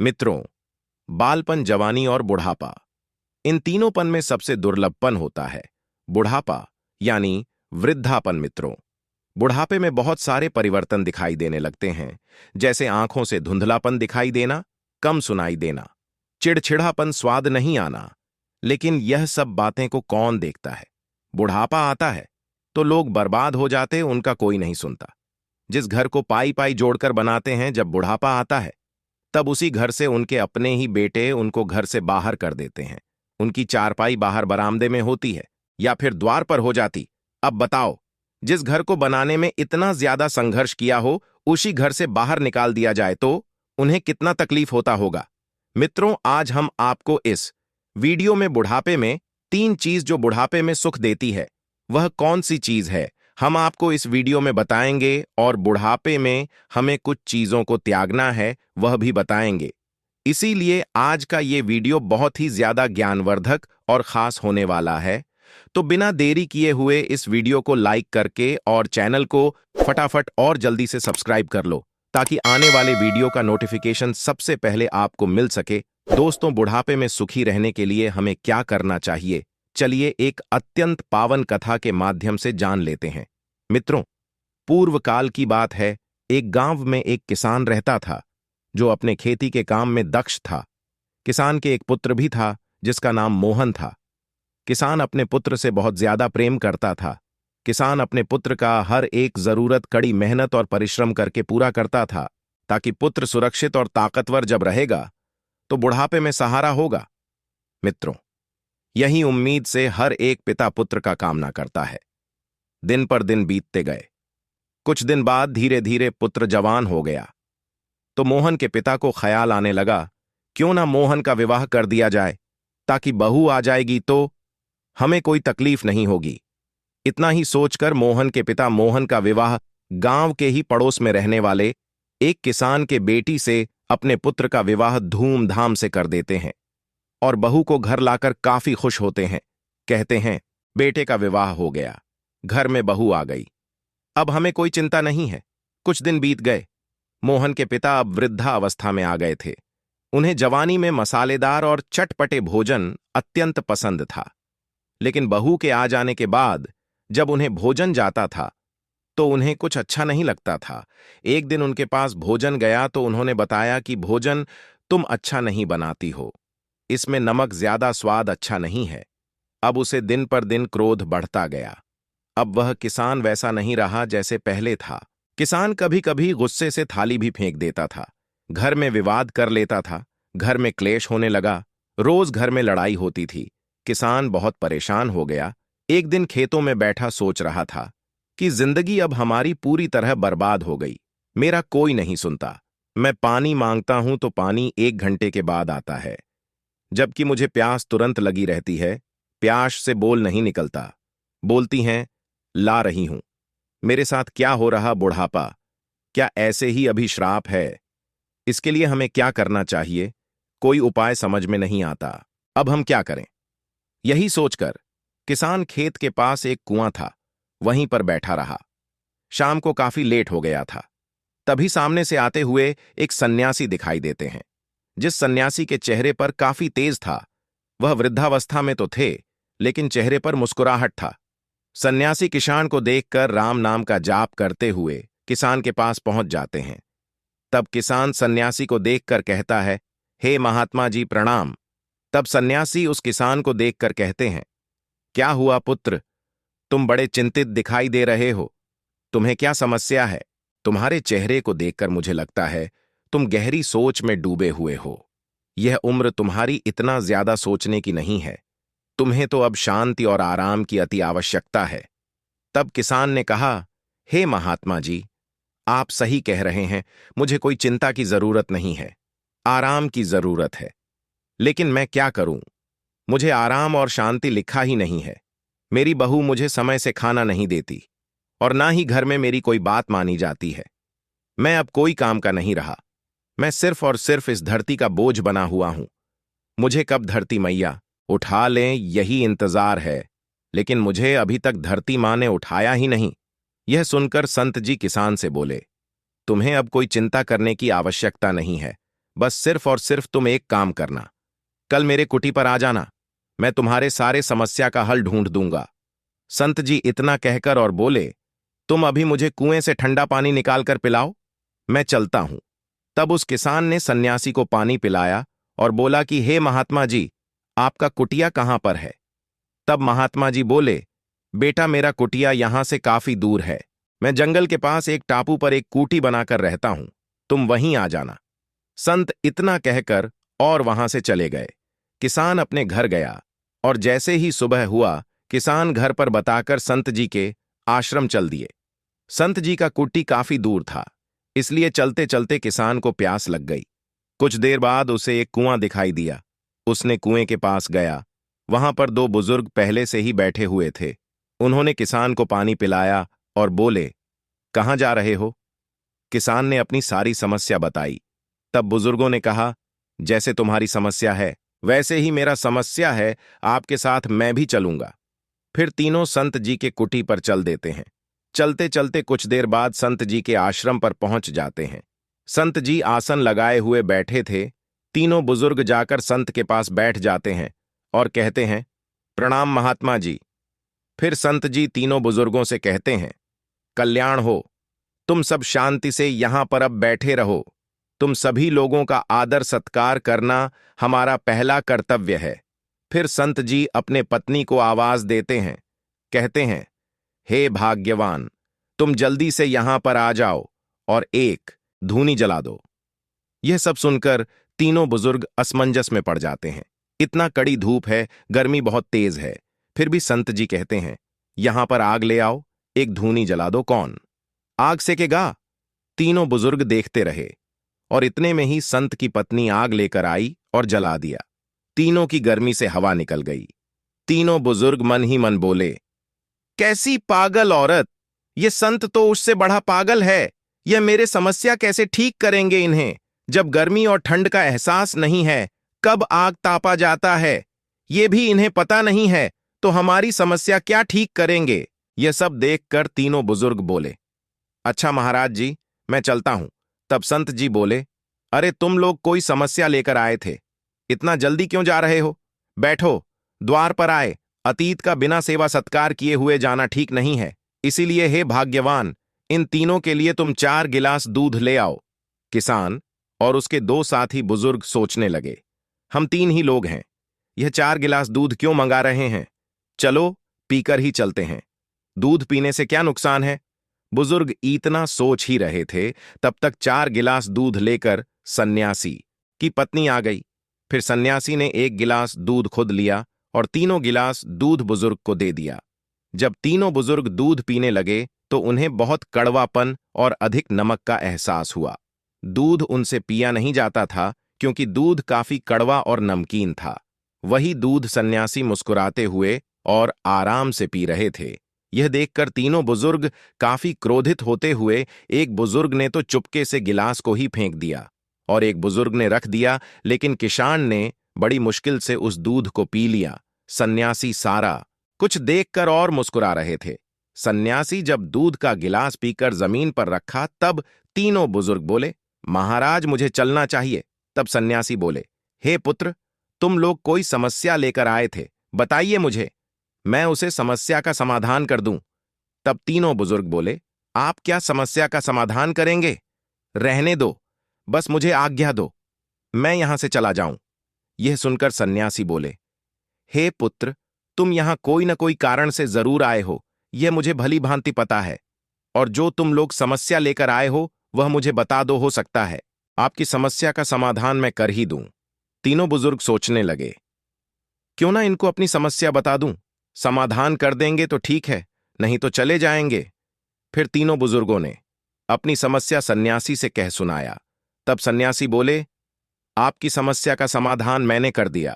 मित्रों, बालपन, जवानी और बुढ़ापा, इन तीनोंपन में सबसे दुर्लभपन होता है बुढ़ापा, यानी वृद्धापन। मित्रों, बुढ़ापे में बहुत सारे परिवर्तन दिखाई देने लगते हैं, जैसे आंखों से धुंधलापन दिखाई देना, कम सुनाई देना, चिड़चिड़ापन, स्वाद नहीं आना। लेकिन यह सब बातें को कौन देखता है? बुढ़ापा आता है तो लोग बर्बाद हो जाते, उनका कोई नहीं सुनता। जिस घर को पाई पाई जोड़कर बनाते हैं, जब बुढ़ापा आता है तब उसी घर से उनके अपने ही बेटे उनको घर से बाहर कर देते हैं। उनकी चारपाई बाहर बरामदे में होती है या फिर द्वार पर हो जाती। अब बताओ, जिस घर को बनाने में इतना ज्यादा संघर्ष किया हो, उसी घर से बाहर निकाल दिया जाए तो उन्हें कितना तकलीफ होता होगा। मित्रों, आज हम आपको इस वीडियो में बुढ़ापे में 3 चीज जो बुढ़ापे में सुख देती है, वह कौन सी चीज है, हम आपको इस वीडियो में बताएंगे। और बुढ़ापे में हमें कुछ चीजों को त्यागना है, वह भी बताएंगे। इसीलिए आज का ये वीडियो बहुत ही ज्यादा ज्ञानवर्धक और खास होने वाला है। तो बिना देरी किए हुए इस वीडियो को लाइक करके और चैनल को फटाफट और जल्दी से सब्सक्राइब कर लो, ताकि आने वाले वीडियो का नोटिफिकेशन सबसे पहले आपको मिल सके। दोस्तों, बुढ़ापे में सुखी रहने के लिए हमें क्या करना चाहिए, चलिए एक अत्यंत पावन कथा के माध्यम से जान लेते हैं। मित्रों, पूर्व काल की बात है। एक गांव में एक किसान रहता था, जो अपने खेती के काम में दक्ष था। किसान के एक पुत्र भी था, जिसका नाम मोहन था। किसान अपने पुत्र से बहुत ज्यादा प्रेम करता था। किसान अपने पुत्र का हर एक जरूरत कड़ी मेहनत और परिश्रम करके पूरा करता था, ताकि पुत्र सुरक्षित और ताकतवर जब रहेगा तो बुढ़ापे में सहारा होगा। मित्रों, यही उम्मीद से हर एक पिता पुत्र का कामना करता है। दिन पर दिन बीतते गए। कुछ दिन बाद धीरे धीरे पुत्र जवान हो गया, तो मोहन के पिता को ख्याल आने लगा, क्यों ना मोहन का विवाह कर दिया जाए, ताकि बहू आ जाएगी तो हमें कोई तकलीफ नहीं होगी। इतना ही सोचकर मोहन के पिता मोहन का विवाह गांव के ही पड़ोस में रहने वाले एक किसान के बेटी से अपने पुत्र का विवाह धूमधाम से कर देते हैं और बहू को घर लाकर काफी खुश होते हैं। कहते हैं, बेटे का विवाह हो गया, घर में बहू आ गई, अब हमें कोई चिंता नहीं है। कुछ दिन बीत गए। मोहन के पिता अब वृद्धा अवस्था में आ गए थे। उन्हें जवानी में मसालेदार और चटपटे भोजन अत्यंत पसंद था, लेकिन बहू के आ जाने के बाद जब उन्हें भोजन जाता था तो उन्हें कुछ अच्छा नहीं लगता था। एक दिन उनके पास भोजन गया तो उन्होंने बताया कि भोजन तुम अच्छा नहीं बनाती हो, इसमें नमक ज्यादा, स्वाद अच्छा नहीं है। अब उसे दिन पर दिन क्रोध बढ़ता गया। अब वह किसान वैसा नहीं रहा जैसे पहले था। किसान कभी कभी गुस्से से थाली भी फेंक देता था, घर में विवाद कर लेता था, घर में क्लेश होने लगा, रोज घर में लड़ाई होती थी। किसान बहुत परेशान हो गया। एक दिन खेतों में बैठा सोच रहा था कि जिंदगी अब हमारी पूरी तरह बर्बाद हो गई। मेरा कोई नहीं सुनता। मैं पानी मांगता हूं तो पानी 1 घंटे के बाद आता है, जबकि मुझे प्यास तुरंत लगी रहती है। प्यास से बोल नहीं निकलता। बोलती हैं, ला रही हूं। मेरे साथ क्या हो रहा बुढ़ापा? क्या ऐसे ही अभी श्राप है? इसके लिए हमें क्या करना चाहिए? कोई उपाय समझ में नहीं आता। अब हम क्या करें? यही सोचकर किसान खेत के पास एक कुआं था, वहीं पर बैठा रहा। शाम को काफी लेट हो गया था। तभी सामने से आते हुए एक सन्यासी दिखाई देते हैं। जिस सन्यासी के चेहरे पर काफी तेज था, वह वृद्धावस्था में तो थे, लेकिन चेहरे पर मुस्कुराहट था। सन्यासी किसान को देखकर राम नाम का जाप करते हुए किसान के पास पहुंच जाते हैं। तब किसान सन्यासी को देखकर कहता है, हे महात्मा जी, प्रणाम। तब सन्यासी उस किसान को देखकर कहते हैं, क्या हुआ पुत्र, तुम बड़े चिंतित दिखाई दे रहे हो, तुम्हें क्या समस्या है? तुम्हारे चेहरे को देखकर मुझे लगता है तुम गहरी सोच में डूबे हुए हो। यह उम्र तुम्हारी इतना ज्यादा सोचने की नहीं है। तुम्हें तो अब शांति और आराम की अति आवश्यकता है। तब किसान ने कहा, हे महात्मा जी, आप सही कह रहे हैं, मुझे कोई चिंता की जरूरत नहीं है, आराम की जरूरत है। लेकिन मैं क्या करूं? मुझे आराम और शांति लिखा ही नहीं है। मेरी बहू मुझे समय से खाना नहीं देती और ना ही घर में मेरी कोई बात मानी जाती है। मैं अब कोई काम का नहीं रहा। मैं सिर्फ और सिर्फ इस धरती का बोझ बना हुआ हूं। मुझे कब धरती मैया उठा लें, यही इंतजार है। लेकिन मुझे अभी तक धरती मां ने उठाया ही नहीं। यह सुनकर संत जी किसान से बोले, तुम्हें अब कोई चिंता करने की आवश्यकता नहीं है। बस सिर्फ और सिर्फ तुम एक काम करना, कल मेरे कुटी पर आ जाना, मैं तुम्हारे सारे समस्या का हल ढूंढ दूंगा। संत जी इतना कहकर और बोले, तुम अभी मुझे कुएं से ठंडा पानी निकालकर पिलाओ, मैं चलता हूं। तब उस किसान ने सन्यासी को पानी पिलाया और बोला कि हे महात्मा जी, आपका कुटिया कहां पर है? तब महात्मा जी बोले, बेटा मेरा कुटिया यहां से काफी दूर है, मैं जंगल के पास एक टापू पर एक कूटी बनाकर रहता हूं, तुम वहीं आ जाना। संत इतना कहकर और वहां से चले गए। किसान अपने घर गया और जैसे ही सुबह हुआ, किसान घर पर बताकर संत जी के आश्रम चल दिए। संत जी का कुटी काफी दूर था, इसलिए चलते चलते किसान को प्यास लग गई। कुछ देर बाद उसे एक कुआं दिखाई दिया। उसने कुएं के पास गया। वहां पर दो बुजुर्ग पहले से ही बैठे हुए थे। उन्होंने किसान को पानी पिलाया और बोले, कहाँ जा रहे हो? किसान ने अपनी सारी समस्या बताई। तब बुजुर्गों ने कहा, जैसे तुम्हारी समस्या है वैसे ही मेरा समस्या है, आपके साथ मैं भी चलूंगा। फिर तीनों संत जी के कुटी पर चल देते हैं। चलते चलते कुछ देर बाद संत जी के आश्रम पर पहुंच जाते हैं। संत जी आसन लगाए हुए बैठे थे। तीनों बुजुर्ग जाकर संत के पास बैठ जाते हैं और कहते हैं, प्रणाम महात्मा जी। फिर संत जी तीनों बुजुर्गों से कहते हैं, कल्याण हो, तुम सब शांति से यहां पर अब बैठे रहो। तुम सभी लोगों का आदर सत्कार करना हमारा पहला कर्तव्य है। फिर संत जी अपने पत्नी को आवाज देते हैं, कहते हैं, हे भाग्यवान, तुम जल्दी से यहां पर आ जाओ और एक धूनी जला दो। यह सब सुनकर तीनों बुजुर्ग असमंजस में पड़ जाते हैं। इतना कड़ी धूप है, गर्मी बहुत तेज है, फिर भी संत जी कहते हैं, यहां पर आग ले आओ, एक धूनी जला दो। कौन आग सेकेगा? तीनों बुजुर्ग देखते रहे और इतने में ही संत की पत्नी आग लेकर आई और जला दिया। तीनों की गर्मी से हवा निकल गई। तीनों बुजुर्ग मन ही मन बोले, कैसी पागल औरत, ये संत तो उससे बड़ा पागल है। यह मेरे समस्या कैसे ठीक करेंगे इन्हें? जब गर्मी और ठंड का एहसास नहीं है, कब आग तापा जाता है, ये भी इन्हें पता नहीं है, तो हमारी समस्या क्या ठीक करेंगे? यह सब देखकर तीनों बुजुर्ग बोले, अच्छा महाराज जी, मैं चलता हूं। तब संत जी बोले, अरे तुम लोग कोई समस्या लेकर आए थे, इतना जल्दी क्यों जा रहे हो? बैठो, द्वार पर आए। अतीत का बिना सेवा सत्कार किए हुए जाना ठीक नहीं है, इसीलिए हे भाग्यवान, इन तीनों के लिए तुम 4 गिलास दूध ले आओ। किसान और उसके 2 साथी बुजुर्ग सोचने लगे, हम 3 ही लोग हैं, यह 4 गिलास दूध क्यों मंगा रहे हैं? चलो पीकर ही चलते हैं, दूध पीने से क्या नुकसान है? बुजुर्ग इतना सोच ही रहे थे, तब तक 4 गिलास दूध लेकर सन्यासी की पत्नी आ गई। फिर सन्यासी ने 1 गिलास दूध खुद लिया और तीनों गिलास दूध बुजुर्ग को दे दिया। जब तीनों बुजुर्ग दूध पीने लगे तो उन्हें बहुत कड़वापन और अधिक नमक का एहसास हुआ। दूध उनसे पिया नहीं जाता था क्योंकि दूध काफी कड़वा और नमकीन था। वही दूध सन्यासी मुस्कुराते हुए और आराम से पी रहे थे। यह देखकर तीनों बुजुर्ग काफी क्रोधित होते हुए, एक बुजुर्ग ने तो चुपके से गिलास को ही फेंक दिया और एक बुजुर्ग ने रख दिया, लेकिन किसान ने बड़ी मुश्किल से उस दूध को पी लिया। सन्यासी सारा कुछ देखकर और मुस्कुरा रहे थे। सन्यासी जब दूध का गिलास पीकर जमीन पर रखा, तब तीनों बुजुर्ग बोले, महाराज मुझे चलना चाहिए। तब सन्यासी बोले, हे पुत्र, तुम लोग कोई समस्या लेकर आए थे, बताइए मुझे, मैं उसे समस्या का समाधान कर दूं। तब तीनों बुजुर्ग बोले, आप क्या समस्या का समाधान करेंगे? रहने दो, बस मुझे आज्ञा दो, मैं यहां से चला जाऊं। यह सुनकर सन्यासी बोले, हे पुत्र, तुम यहां कोई न कोई कारण से जरूर आए हो, यह मुझे भली भांति पता है, और जो तुम लोग समस्या लेकर आए हो वह मुझे बता दो, हो सकता है आपकी समस्या का समाधान मैं कर ही दूं। तीनों बुजुर्ग सोचने लगे, क्यों ना इनको अपनी समस्या बता दूं, समाधान कर देंगे तो ठीक है, नहीं तो चले जाएंगे। फिर तीनों बुजुर्गों ने अपनी समस्या सन्यासी से कह सुनाया। तब सन्यासी बोले, आपकी समस्या का समाधान मैंने कर दिया।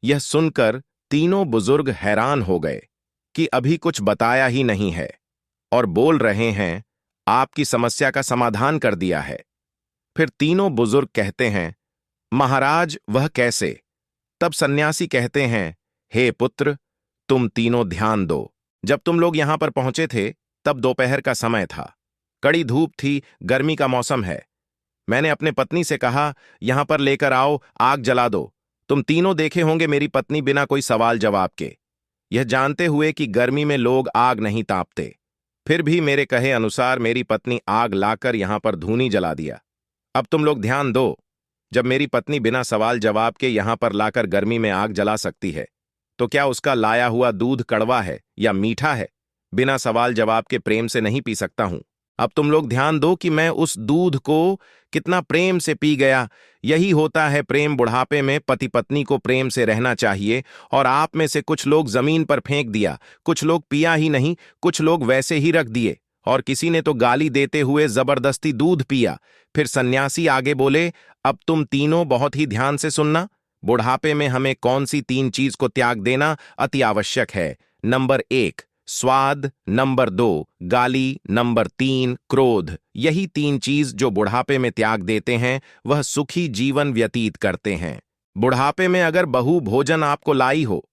यह सुनकर तीनों बुजुर्ग हैरान हो गए कि अभी कुछ बताया ही नहीं है और बोल रहे हैं, आपकी समस्या का समाधान कर दिया है। फिर तीनों बुजुर्ग कहते हैं, महाराज वह कैसे? तब सन्यासी कहते हैं, हे पुत्र, तुम तीनों ध्यान दो। जब तुम लोग यहां पर पहुंचे थे तब दोपहर का समय था, कड़ी धूप थी, गर्मी का मौसम है। मैंने अपने पत्नी से कहा, यहां पर लेकर आओ, आग जला दो। तुम तीनों देखे होंगे मेरी पत्नी बिना कोई सवाल जवाब के, यह जानते हुए कि गर्मी में लोग आग नहीं तापते, फिर भी मेरे कहे अनुसार मेरी पत्नी आग लाकर यहां पर धूनी जला दिया। अब तुम लोग ध्यान दो, जब मेरी पत्नी बिना सवाल जवाब के यहां पर लाकर गर्मी में आग जला सकती है, तो क्या उसका लाया हुआ दूध कड़वा है या मीठा है? बिना सवाल जवाब के प्रेम से नहीं पी सकता हूं। अब तुम लोग ध्यान दो कि मैं उस दूध को कितना प्रेम से पी गया। यही होता है प्रेम। बुढ़ापे में पति पत्नी को प्रेम से रहना चाहिए, और आप में से कुछ लोग जमीन पर फेंक दिया, कुछ लोग पिया ही नहीं, कुछ लोग वैसे ही रख दिए, और किसी ने तो गाली देते हुए जबरदस्ती दूध पिया। फिर सन्यासी आगे बोले, अब तुम तीनों बहुत ही ध्यान से सुनना। बुढ़ापे में हमें कौन सी 3 चीज को त्याग देना अति आवश्यक है? नंबर 1 स्वाद, नंबर 2 गाली, नंबर 3 क्रोध। यही 3 चीज जो बुढ़ापे में त्याग देते हैं वह सुखी जीवन व्यतीत करते हैं। बुढ़ापे में अगर बहु भोजन आपको लाई हो,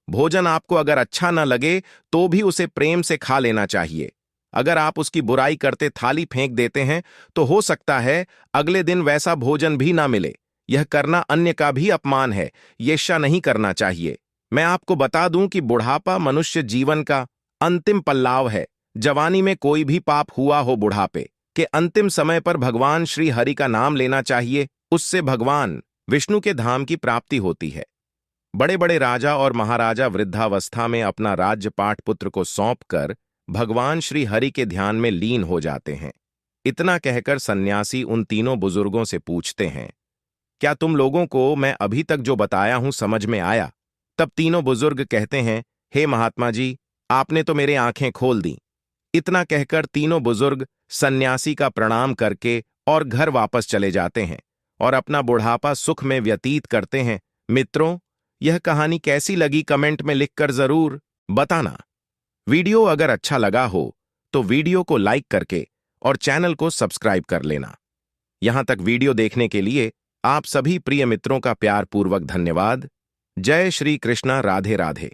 भोजन आपको अगर अच्छा न लगे तो भी उसे प्रेम से खा लेना चाहिए। अगर आप उसकी बुराई करते थाली फेंक देते हैं तो हो सकता है अगले दिन वैसा भोजन भी ना मिले। यह करना अन्य का भी अपमान है, ये नहीं करना चाहिए। मैं आपको बता दूं कि बुढ़ापा मनुष्य जीवन का अंतिम पल्लाव है। जवानी में कोई भी पाप हुआ हो, बुढ़ापे के अंतिम समय पर भगवान श्री हरि का नाम लेना चाहिए, उससे भगवान विष्णु के धाम की प्राप्ति होती है। बड़े बड़े राजा और महाराजा वृद्धावस्था में अपना राज्य पाठ पुत्र को सौंपकर भगवान श्री हरि के ध्यान में लीन हो जाते हैं। इतना कहकर सन्यासी उन तीनों बुजुर्गों से पूछते हैं, क्या तुम लोगों को मैं अभी तक जो बताया हूं समझ में आया? तब तीनों बुजुर्ग कहते हैं, हे महात्मा जी, आपने तो मेरे आंखें खोल दी। इतना कहकर तीनों बुजुर्ग सन्यासी का प्रणाम करके और घर वापस चले जाते हैं और अपना बुढ़ापा सुख में व्यतीत करते हैं। मित्रों, यह कहानी कैसी लगी कमेंट में लिखकर जरूर बताना। वीडियो अगर अच्छा लगा हो तो वीडियो को लाइक करके और चैनल को सब्सक्राइब कर लेना। यहां तक वीडियो देखने के लिए आप सभी प्रिय मित्रों का प्यार पूर्वक धन्यवाद। जय श्री कृष्णा। राधे राधे।